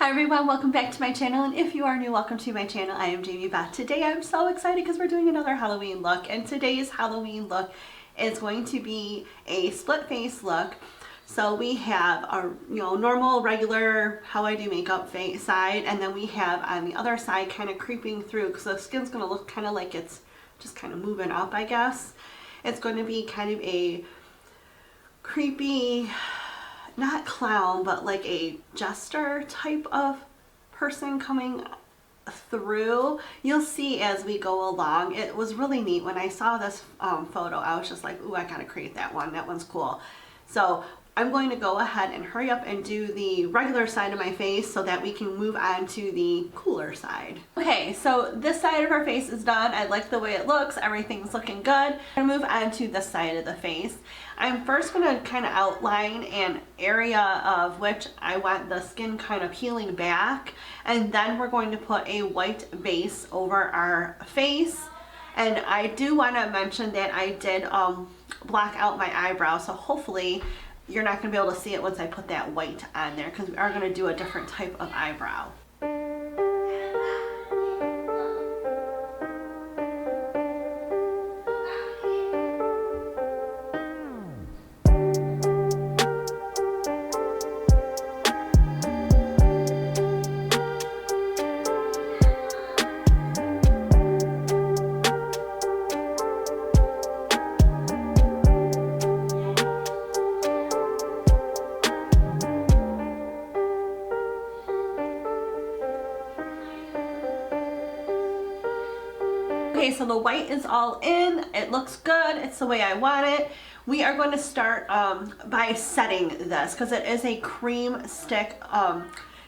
Hi everyone, welcome back to my channel, and if you are new, welcome to my channel. I am Jamie Beth. Today I'm so excited because we're doing another Halloween look, and today's Halloween look is going to be a split face look. So we have our normal regular how I do makeup face side, and then we have on the other side kind of creeping through because the skin's going to look kind of like it's just kind of moving up, I guess. It's going to be kind of a creepy, not clown, but like a jester type of person coming through. You'll see as we go along. It was really neat. When I saw this photo, I was just like, ooh, I gotta create that one. That one's cool. So I'm going to go ahead and hurry up and do the regular side of my face so that we can move on to the cooler side. Okay, so this side of our face is done. I like the way it looks. Everything's looking good. I'm gonna move on to this side of the face. I'm first gonna kind of outline an area of which I want the skin kind of peeling back, and then we're going to put a white base over our face. And I do want to mention that I did block out my eyebrow, so hopefully you're not going to be able to see it once I put that white on there, because we are going to do a different type of eyebrow. Okay, so the white is all in. It looks good. It's the way I want it. We are going to start by setting this, because it is a cream stick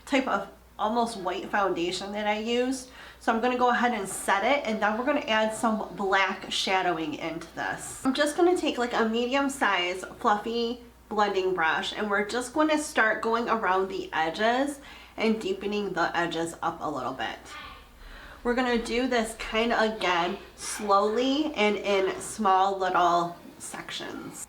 type of almost white foundation that I used. So I'm going to go ahead and set it, and then we're going to add some black shadowing into this. I'm just going to take like a medium size fluffy blending brush, and we're just going to start going around the edges and deepening the edges up a little bit. We're going to do this kind of again slowly and in small little sections.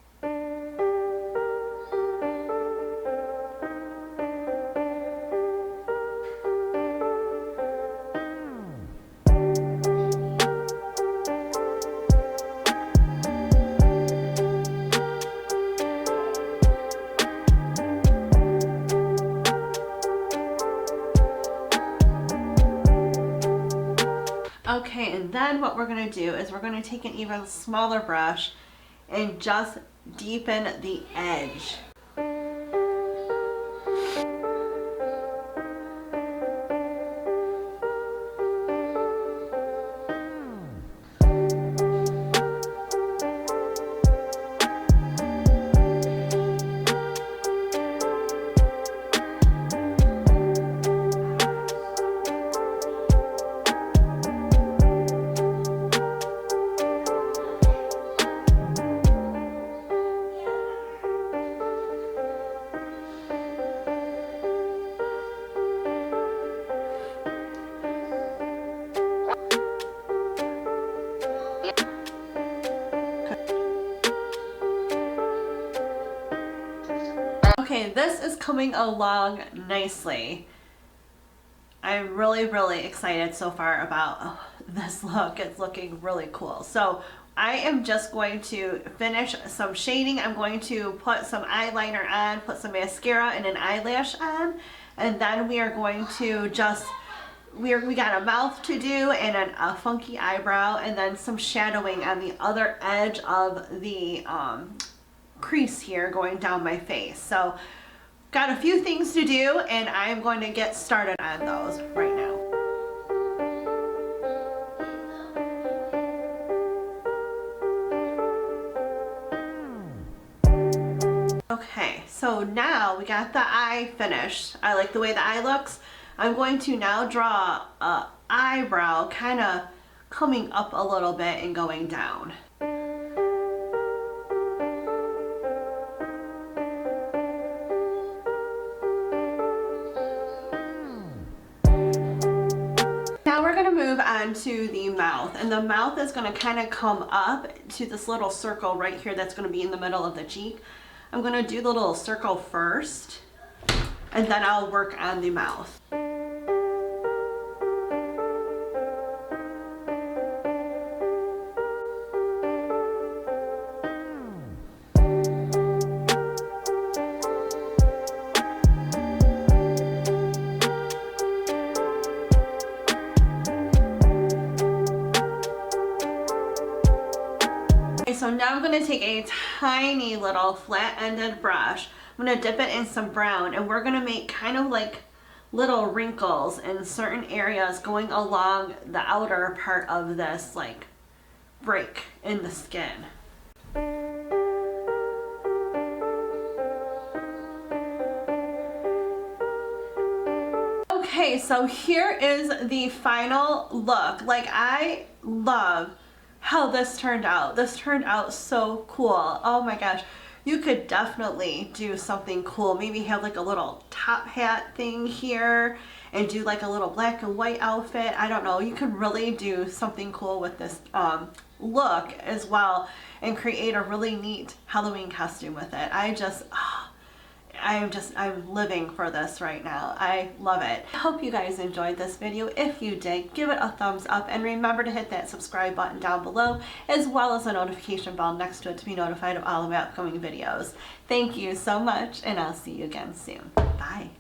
Okay, and then what we're going to do is we're going to take an even smaller brush and just deepen the edge. Okay, this is coming along nicely. I'm really excited so far about this look. It's looking really cool. So I am just going to finish some shading. I'm going to put some eyeliner on, put some mascara and an eyelash on, and then we are going to just, we got a mouth to do and a funky eyebrow, and then some shadowing on the other edge of the crease here going down my face. So got a few things to do, and I'm going to get started on those right now. Okay, so now we got the eye finished. I like the way the eye looks. I'm going to now draw an eyebrow kind of coming up a little bit and going down. Move on to the mouth, and the mouth is going to kind of come up to this little circle right here that's going to be in the middle of the cheek. I'm going to do the little circle first, and then I'll work on the mouth. So now I'm going to take a tiny little flat-ended brush. I'm going to dip it in some brown, and we're going to make kind of like little wrinkles in certain areas going along the outer part of this like break in the skin. Okay, so here is the final look. Like, I love how this turned out. This turned out so cool. Oh my gosh. You could definitely do something cool. Maybe have like a little top hat thing here and do like a little black and white outfit. I don't know. You could really do something cool with this look as well and create a really neat Halloween costume with it. I'm living for this right now. I love it. I hope you guys enjoyed this video. If you did, give it a thumbs up and remember to hit that subscribe button down below as well as a notification bell next to it to be notified of all of my upcoming videos. Thank you so much, and I'll see you again soon. Bye.